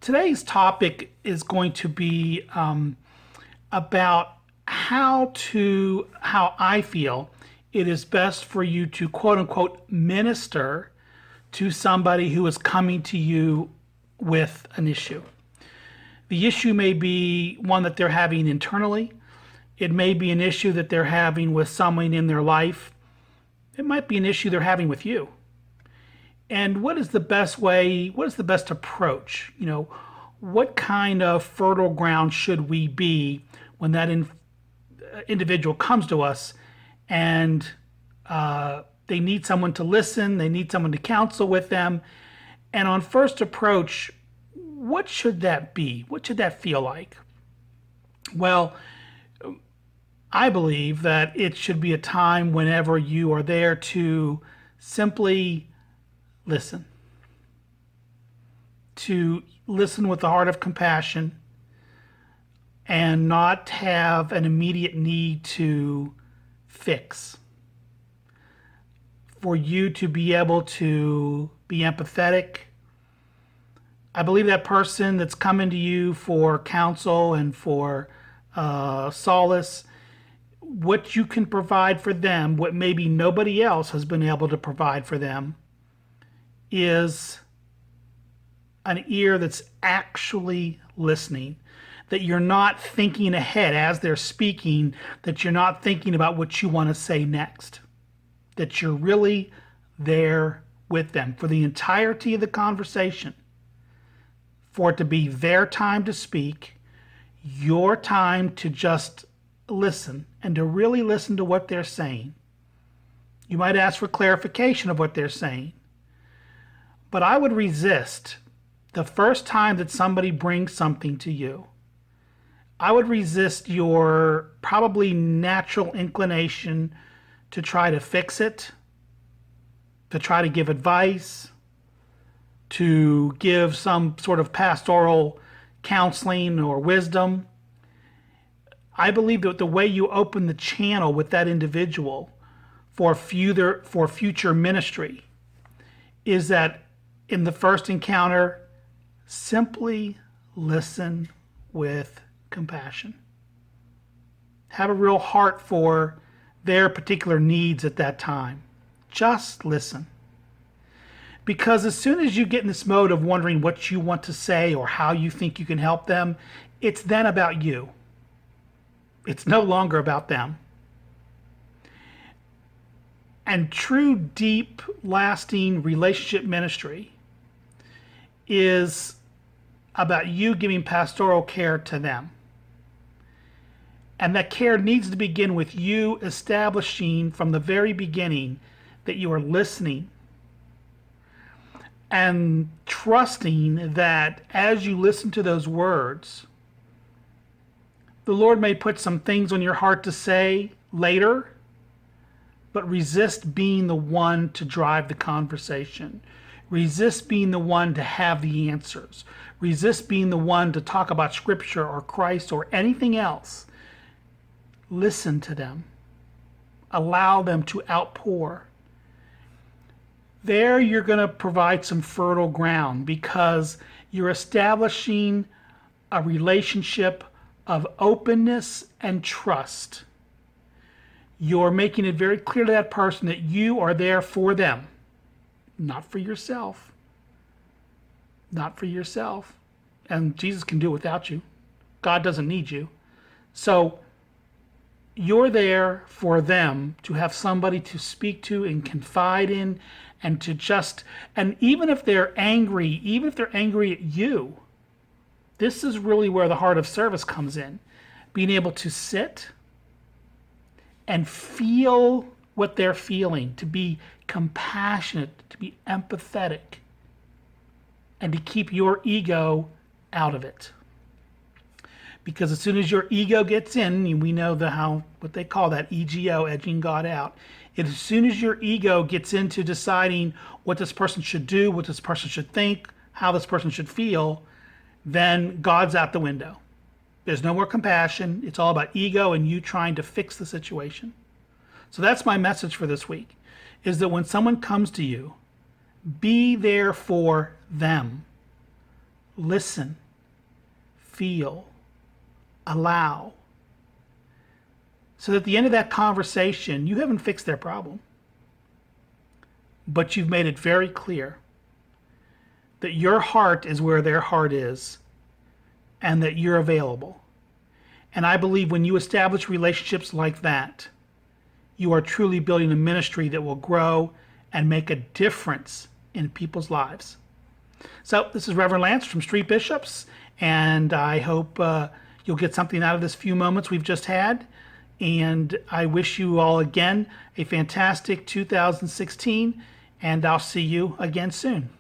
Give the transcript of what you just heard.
Today's topic is going to be about how I feel it is best for you to quote unquote minister to somebody who is coming to you with an issue. The issue may be one that they're having internally. It may be an issue that they're having with someone in their life. It might be an issue they're having with you. And what is the best way? What is the best approach? What kind of fertile ground should we be when that individual comes to us and they need someone to listen, they need someone to counsel with them. And on first approach, what should that be? What should that feel like? Well, I believe that it should be a time whenever you are there to simply listen. To listen with a heart of compassion and not have an immediate need to fix. For you to be able to be empathetic. I believe that person that's coming to you for counsel and for solace, what you can provide for them, what maybe nobody else has been able to provide for them, is an ear that's actually listening. That you're not thinking ahead as they're speaking, that you're not thinking about what you want to say next. That you're really there with them for the entirety of the conversation. For it to be their time to speak, your time to just listen and to really listen to what they're saying. You might ask for clarification of what they're saying. But I would resist the first time that somebody brings something to you. I would resist your probably natural inclination to try to fix it, to try to give advice, to give some sort of pastoral counseling or wisdom. I believe that the way you open the channel with that individual for future ministry is that in the first encounter, simply listen with compassion. Have a real heart for their particular needs at that time. Just listen. Because as soon as you get in this mode of wondering what you want to say or how you think you can help them, it's then about you. It's no longer about them. And true, deep, lasting relationship ministry is about you giving pastoral care to them. And that care needs to begin with you establishing from the very beginning that you are listening and trusting that as you listen to those words, the Lord may put some things on your heart to say later, but resist being the one to drive the conversation. Resist being the one to have the answers. Resist being the one to talk about Scripture or Christ or anything else. Listen to them. Allow them to outpour. There you're going to provide some fertile ground because you're establishing a relationship of openness and trust. You're making it very clear to that person that you are there for them. Not for yourself. Not for yourself. And Jesus can do it without you. God doesn't need you. So you're there for them to have somebody to speak to and confide in and to just, and even if they're angry at you, this is really where the heart of service comes in. Being able to sit and feel what they're feeling, to be compassionate, to be empathetic, and to keep your ego out of it. Because as soon as your ego gets in, we know what they call that EGO, edging God out. As soon as your ego gets into deciding what this person should do, what this person should think, how this person should feel, then God's out the window. There's no more compassion. It's all about ego and you trying to fix the situation. So that's my message for this week, is that when someone comes to you, be there for them. listen, feel, allow. So that at the end of that conversation, you haven't fixed their problem, but you've made it very clear that your heart is where their heart is and that you're available. And I believe when you establish relationships like that, you are truly building a ministry that will grow and make a difference in people's lives. So this is Reverend Lance from Street Bishops, and I hope you'll get something out of this few moments we've just had. And I wish you all again a fantastic 2016, and I'll see you again soon.